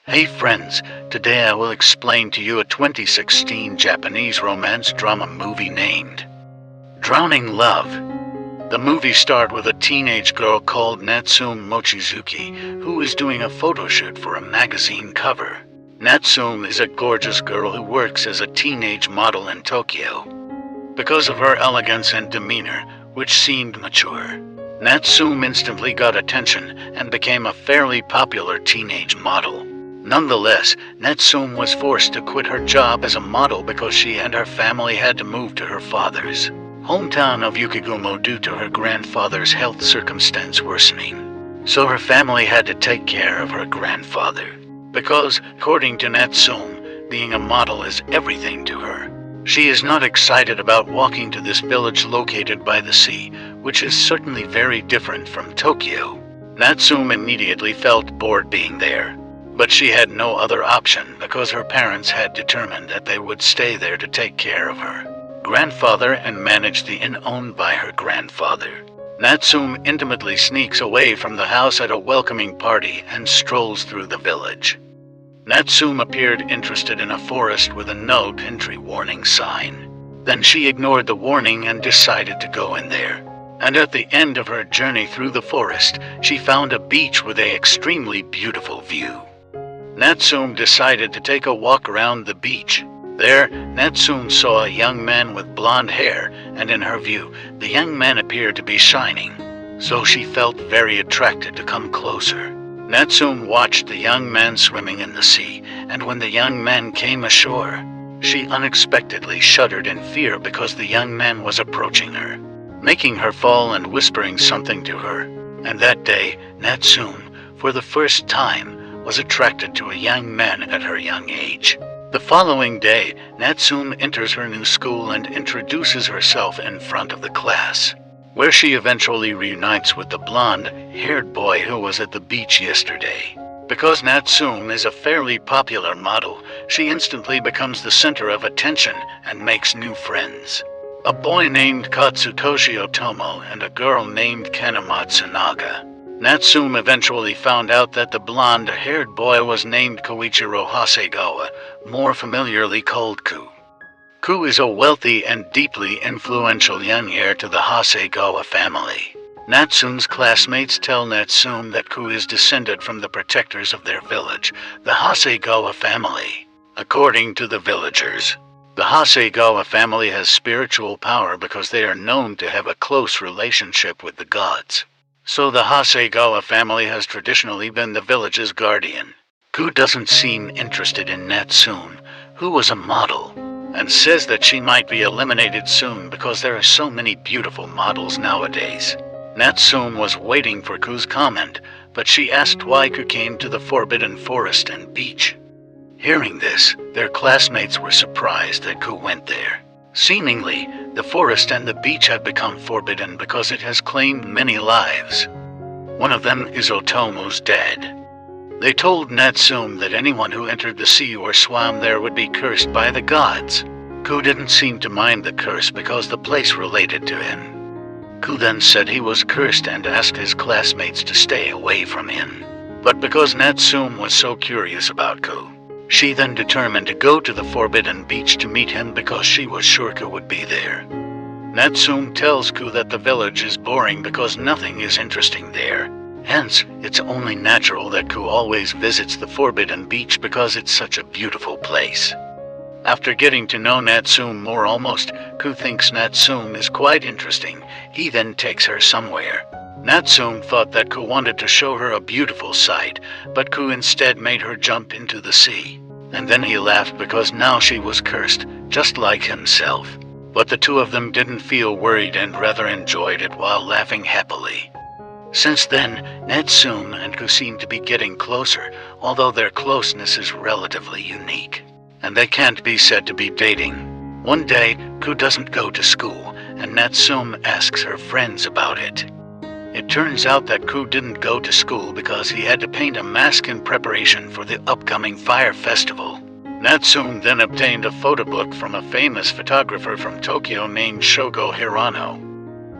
Hey friends, today I will explain to you a 2016 Japanese romance drama movie named Drowning Love. The movie starts with a teenage girl called Natsume Mochizuki, who is doing a photo shoot for a magazine cover. Natsume is a gorgeous girl who works as a teenage model in Tokyo. Because of her elegance and demeanor, which seemed mature, Natsume instantly got attention and became a fairly popular teenage model. Nonetheless, Natsume was forced to quit her job as a model because she and her family had to move to her father's hometown of Yukigumo due to her grandfather's health circumstance worsening. So her family had to take care of her grandfather. Because, according to Natsume, being a model is everything to her. She is not excited about walking to this village located by the sea, which is certainly very different from Tokyo. Natsume immediately felt bored being there. But she had no other option because her parents had determined that they would stay there to take care of her grandfather and manage the inn owned by her grandfather. Natsume intimately sneaks away from the house at a welcoming party and strolls through the village. Natsume appeared interested in a forest with a no entry warning sign. Then she ignored the warning and decided to go in there. And at the end of her journey through the forest, she found a beach with an extremely beautiful view. Natsume decided to take a walk around the beach. There, Natsume saw a young man with blonde hair, and in her view, the young man appeared to be shining. So she felt very attracted to come closer. Natsume watched the young man swimming in the sea, and when the young man came ashore, she unexpectedly shuddered in fear because the young man was approaching her, making her fall and whispering something to her. And that day, Natsume, for the first time, was attracted to a young man at her young age. The following day, Natsume enters her new school and introduces herself in front of the class, where she eventually reunites with the blonde-haired boy who was at the beach yesterday. Because Natsume is a fairly popular model, she instantly becomes the center of attention and makes new friends. A boy named Katsutoshi Otomo and a girl named Kanematsu Naga. Natsume eventually found out that the blonde-haired boy was named Koichiro Hasegawa, more familiarly called Ku. Ku is a wealthy and deeply influential young heir to the Hasegawa family. Natsume's classmates tell Natsume that Ku is descended from the protectors of their village, the Hasegawa family. According to the villagers, the Hasegawa family has spiritual power because they are known to have a close relationship with the gods. So the Hasegawa family has traditionally been the village's guardian. Ku doesn't seem interested in Natsume, who was a model, and says that she might be eliminated soon because there are so many beautiful models nowadays. Natsume was waiting for Ku's comment, but she asked why Ku came to the forbidden forest and beach. Hearing this, their classmates were surprised that Ku went there. Seemingly, the forest and the beach have become forbidden because it has claimed many lives. One of them is Otomo's dad. They told Natsume that anyone who entered the sea or swam there would be cursed by the gods. Ku didn't seem to mind the curse because the place related to him. Ku then said he was cursed and asked his classmates to stay away from him. But because Natsume was so curious about Ku, she then determined to go to the forbidden beach to meet him because she was sure Ku would be there. Natsume tells Ku that the village is boring because nothing is interesting there. Hence, it's only natural that Ku always visits the forbidden beach because it's such a beautiful place. After getting to know Natsume more Ku thinks Natsume is quite interesting. He then takes her somewhere. Natsume thought that Ku wanted to show her a beautiful sight, but Ku instead made her jump into the sea. And then he laughed because now she was cursed, just like himself. But the two of them didn't feel worried and rather enjoyed it while laughing happily. Since then, Natsume and Ku seem to be getting closer, although their closeness is relatively unique. And they can't be said to be dating. One day, Ku doesn't go to school, and Natsume asks her friends about it. It turns out that Ku didn't go to school because he had to paint a mask in preparation for the upcoming fire festival. Natsume then obtained a photo book from a famous photographer from Tokyo named Shogo Hirano.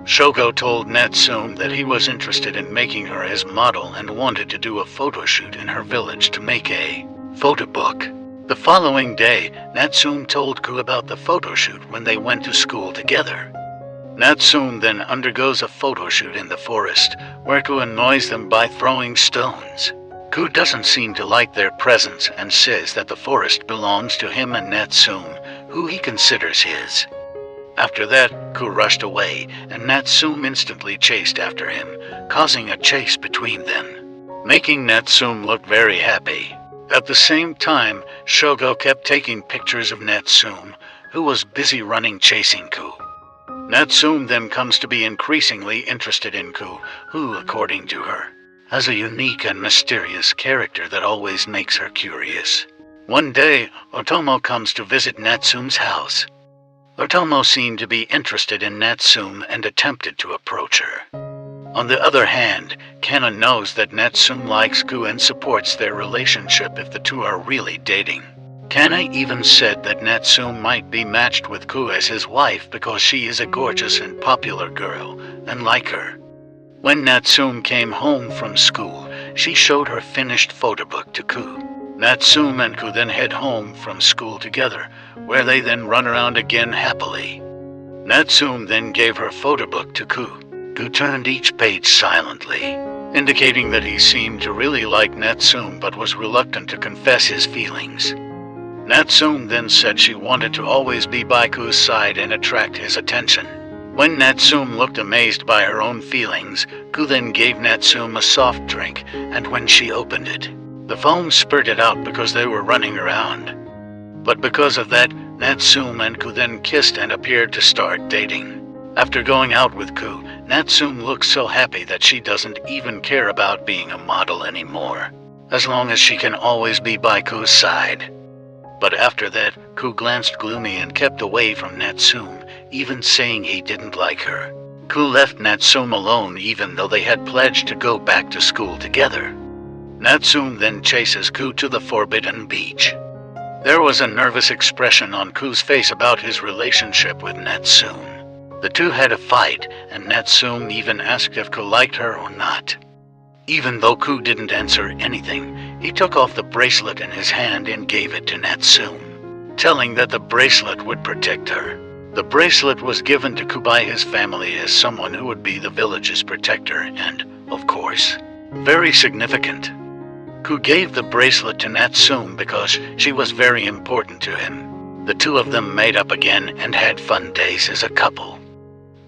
Shogo told Natsume that he was interested in making her his model and wanted to do a photo shoot in her village to make a Photo book. The following day, Natsume told Ku about the photo shoot when they went to school together. Natsume then undergoes a photo shoot in the forest, where Ku annoys them by throwing stones. Ku doesn't seem to like their presence and says that the forest belongs to him and Natsume, who he considers his. After that, Ku rushed away, and Natsume instantly chased after him, causing a chase between them, making Natsume look very happy. At the same time, Shogo kept taking pictures of Natsume, who was busy running chasing Ku. Natsume then comes to be increasingly interested in Ku, who, according to her, has a unique and mysterious character that always makes her curious. One day, Otomo comes to visit Natsume's house. Otomo seemed to be interested in Natsume and attempted to approach her. On the other hand, Kana knows that Natsume likes Ku and supports their relationship if the two are really dating. Kana even said that Natsume might be matched with Ku as his wife because she is a gorgeous and popular girl, and like her. When Natsume came home from school, she showed her finished photo book to Ku. Natsume and Ku then head home from school together, where they then run around again happily. Natsume then gave her photo book to Ku. Ku turned each page silently, indicating that he seemed to really like Natsume but was reluctant to confess his feelings. Natsume then said she wanted to always be by Ku's side and attract his attention. When Natsume looked amazed by her own feelings, Ku then gave Natsume a soft drink, and when she opened it, the foam spurted out because they were running around. But because of that, Natsume and Ku then kissed and appeared to start dating. After going out with Ku, Natsume looks so happy that she doesn't even care about being a model anymore, as long as she can always be by Ku's side. But after that, Ku glanced gloomy and kept away from Natsume, even saying he didn't like her. Ku left Natsume alone even though they had pledged to go back to school together. Natsume then chases Ku to the forbidden beach. There was a nervous expression on Ku's face about his relationship with Natsume. The two had a fight, and Natsume even asked if Ku liked her or not. Even though Ku didn't answer anything, he took off the bracelet in his hand and gave it to Natsume, telling that the bracelet would protect her. The bracelet was given to Ku by his family as someone who would be the village's protector and, of course, very significant. Ku gave the bracelet to Natsume because she was very important to him. The two of them made up again and had fun days as a couple.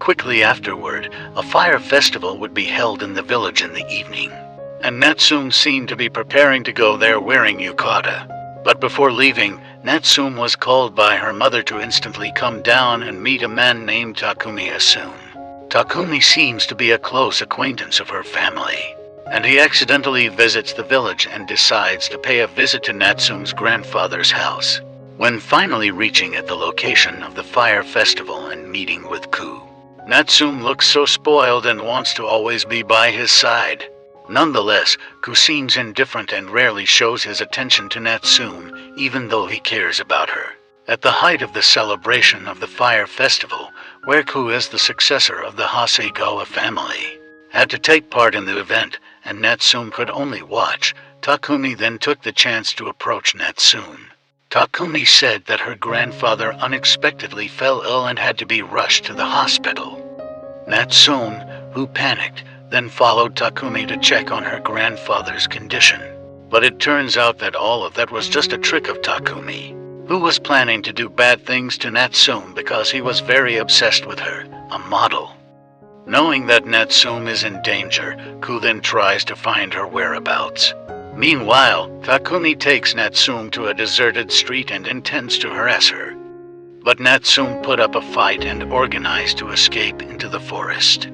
Quickly afterward, a fire festival would be held in the village in the evening, and Natsume seemed to be preparing to go there wearing yukata. But before leaving, Natsume was called by her mother to instantly come down and meet a man named Takumi Asune. Takumi seems to be a close acquaintance of her family, and he accidentally visits the village and decides to pay a visit to Natsume's grandfather's house. When finally reaching at the location of the fire festival and meeting with Ku, Natsume looks so spoiled and wants to always be by his side. Nonetheless, Ku seems indifferent and rarely shows his attention to Natsume, even though he cares about her. At the height of the celebration of the fire festival, where Ku is the successor of the Hasegawa family, had to take part in the event, and Natsume could only watch, Takumi then took the chance to approach Natsume. Takumi said that her grandfather unexpectedly fell ill and had to be rushed to the hospital. Natsume, who panicked, then followed Takumi to check on her grandfather's condition. But it turns out that all of that was just a trick of Takumi, who was planning to do bad things to Natsume because he was very obsessed with her, a model. Knowing that Natsume is in danger, Ku then tries to find her whereabouts. Meanwhile, Takumi takes Natsume to a deserted street and intends to harass her. But Natsume put up a fight and organized to escape into the forest.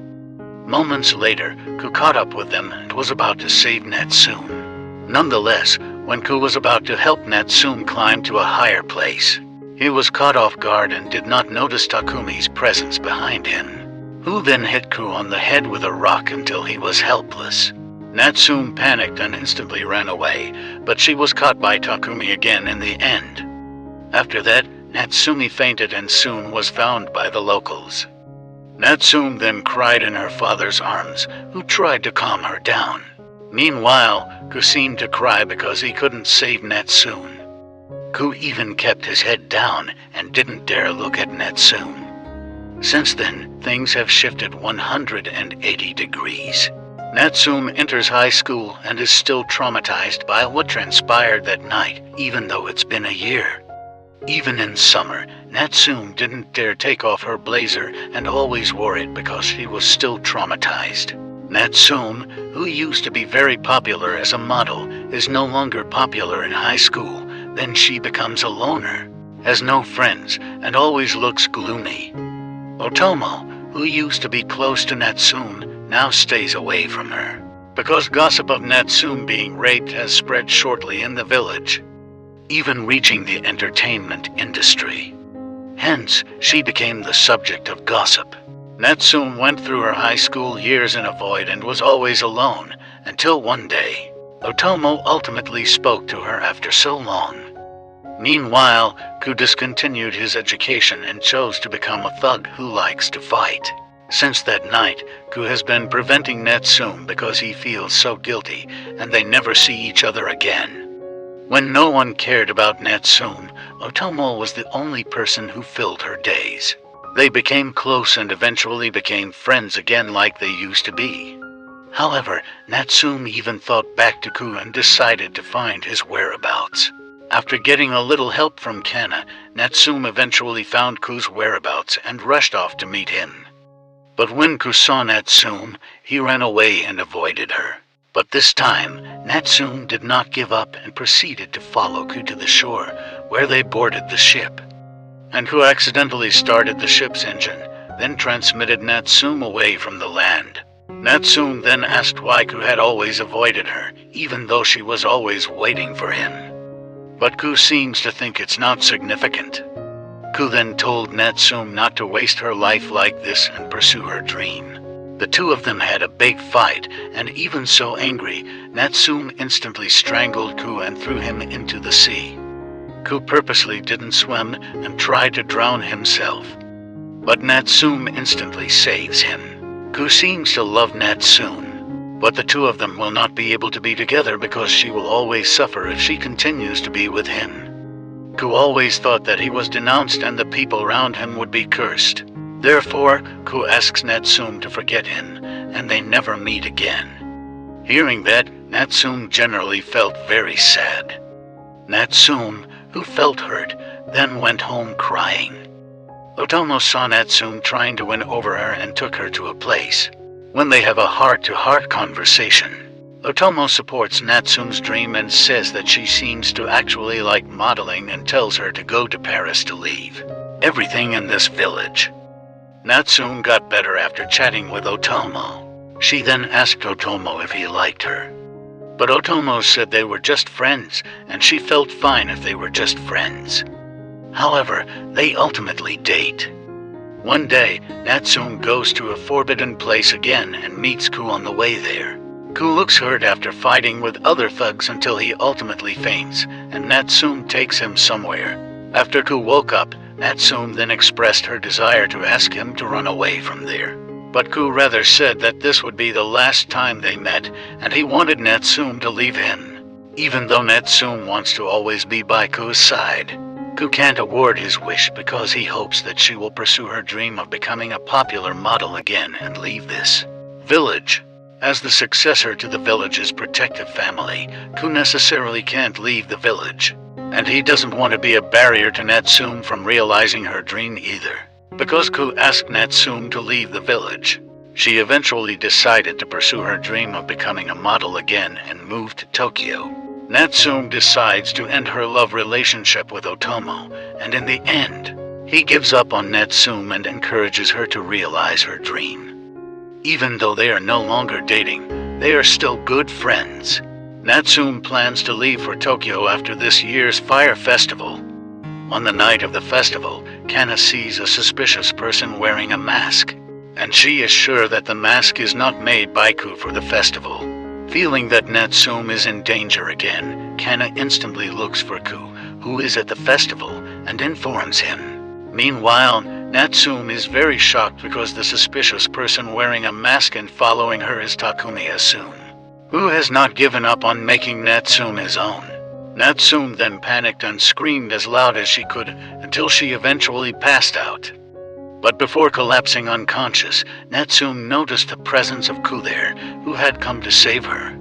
Moments later, Ku caught up with them and was about to save Natsume. Nonetheless, when Ku was about to help Natsume climb to a higher place, he was caught off guard and did not notice Takumi's presence behind him, who then hit Ku on the head with a rock until he was helpless. Natsume panicked and instantly ran away, but she was caught by Takumi again in the end. After that, Natsume fainted and soon was found by the locals. Natsume then cried in her father's arms, who tried to calm her down. Meanwhile, Ku seemed to cry because he couldn't save Natsun. Ku even kept his head down and didn't dare look at Natsun. Since then, things have shifted 180 degrees. Natsun enters high school and is still traumatized by what transpired that night, even though it's been a year. Even in summer, Natsun didn't dare take off her blazer and always wore it because she was still traumatized. Natsun, who used to be very popular as a model, is no longer popular in high school. Then she becomes a loner, has no friends, and always looks gloomy. Otomo, who used to be close to Natsun, now stays away from her, because gossip of Natsun being raped has spread shortly in the village, even reaching the entertainment industry. Hence, she became the subject of gossip. Natsun went through her high school years in a void and was always alone, until one day, Otomo ultimately spoke to her after so long. Meanwhile, Ku discontinued his education and chose to become a thug who likes to fight. Since that night, Ku has been preventing Natsun because he feels so guilty, and they never see each other again. When no one cared about Natsun, Otomo was the only person who filled her days. They became close and eventually became friends again like they used to be. However, Natsun even thought back to Ku and decided to find his whereabouts. After getting a little help from Kana, Natsun eventually found Ku's whereabouts and rushed off to meet him. But when Ku saw Natsun, he ran away and avoided her. But this time, Natsun did not give up and proceeded to follow Ku to the shore, where they boarded the ship. And Ku accidentally started the ship's engine, then transmitted Natsun away from the land. Natsun then asked why Ku had always avoided her, even though she was always waiting for him. But Ku seems to think it's not significant. Ku then told Natsun not to waste her life like this and pursue her dream. The two of them had a big fight, and even so angry, Natsun instantly strangled Ku and threw him into the sea. Ku purposely didn't swim and tried to drown himself, but Natsun instantly saves him. Ku seems to love Natsun, but the two of them will not be able to be together because she will always suffer if she continues to be with him. Ku always thought that he was denounced and the people around him would be cursed. Therefore, Ku asks Natsun to forget him, and they never meet again. Hearing that, Natsun generally felt very sad. Natsun, who felt hurt, then went home crying. Otomo saw Natsun trying to win over her and took her to a place. When they have a heart-to-heart conversation, Otomo supports Natsun's dream and says that she seems to actually like modeling and tells her to go to Paris to leave everything in this village. Natsun got better after chatting with Otomo. She then asked Otomo if he liked her. But Otomo said they were just friends, and she felt fine if they were just friends. However, they ultimately date. One day, Natsun goes to a forbidden place again and meets Ku on the way there. Ku looks hurt after fighting with other thugs until he ultimately faints, and Natsun takes him somewhere. After Ku woke up, Natsun then expressed her desire to ask him to run away from there. But Ku rather said that this would be the last time they met, and he wanted Natsun to leave him. Even though Natsun wants to always be by Ku's side, Ku can't award his wish because he hopes that she will pursue her dream of becoming a popular model again and leave this village. As the successor to the village's protective family, Ku necessarily can't leave the village. And he doesn't want to be a barrier to Natsun from realizing her dream either. Because Ku asked Natsun to leave the village, she eventually decided to pursue her dream of becoming a model again and move to Tokyo. Natsun decides to end her love relationship with Otomo, and in the end, he gives up on Natsun and encourages her to realize her dream. Even though they are no longer dating, they are still good friends. Natsun plans to leave for Tokyo after this year's fire festival. On the night of the festival, Kana sees a suspicious person wearing a mask, and she is sure that the mask is not made by Ku for the festival. Feeling that Natsun is in danger again, Kana instantly looks for Ku, who is at the festival, and informs him. Meanwhile, Natsun is very shocked because the suspicious person wearing a mask and following her is Takumi Asun. who has not given up on making Natsume his own. Natsume then panicked and screamed as loud as she could until she eventually passed out. But before collapsing unconscious, Natsume noticed the presence of Ku there, who had come to save her.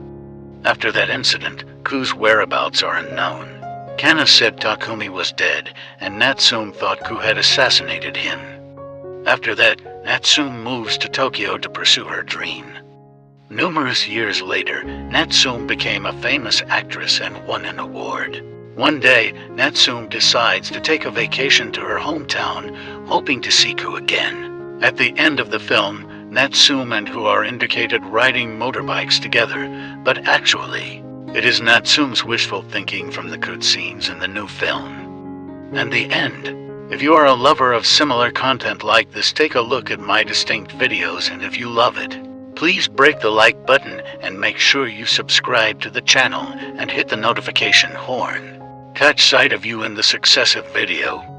After that incident, Ku's whereabouts are unknown. Kana said Takumi was dead, and Natsume thought Ku had assassinated him. After that, Natsume moves to Tokyo to pursue her dream. Numerous years later, Natsume became a famous actress and won an award. One day, Natsume decides to take a vacation to her hometown, hoping to see Ku again. At the end of the film, Natsume and Ku are indicated riding motorbikes together, but actually, it is Natsume's wishful thinking from the cutscenes in the new film. And the end. If you are a lover of similar content like this, take a look at my distinct videos, and if you love it, please break the like button and make sure you subscribe to the channel and hit the notification horn. Catch sight of you in the successive video.